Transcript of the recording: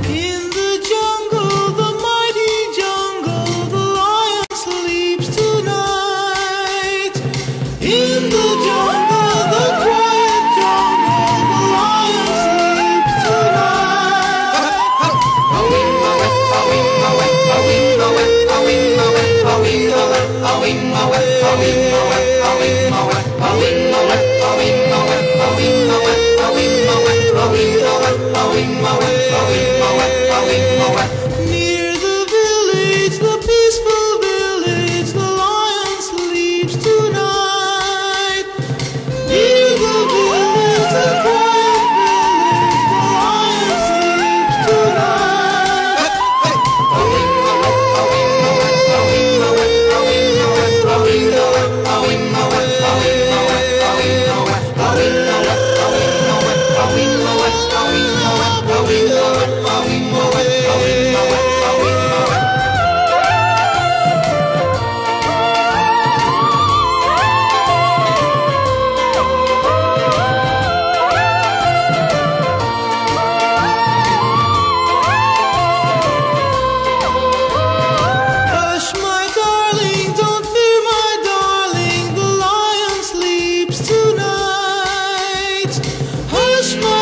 In the jungle, the mighty jungle, the lion sleeps tonight. In the jungle, the quiet jungle, the lion sleeps tonight. Near the village, the peaceful village, the lion sleeps tonight. Near the village, the quiet village, the lion sleeps tonight. Hush, my darling, don't fear, my darling, the lion sleeps tonight. Hush, my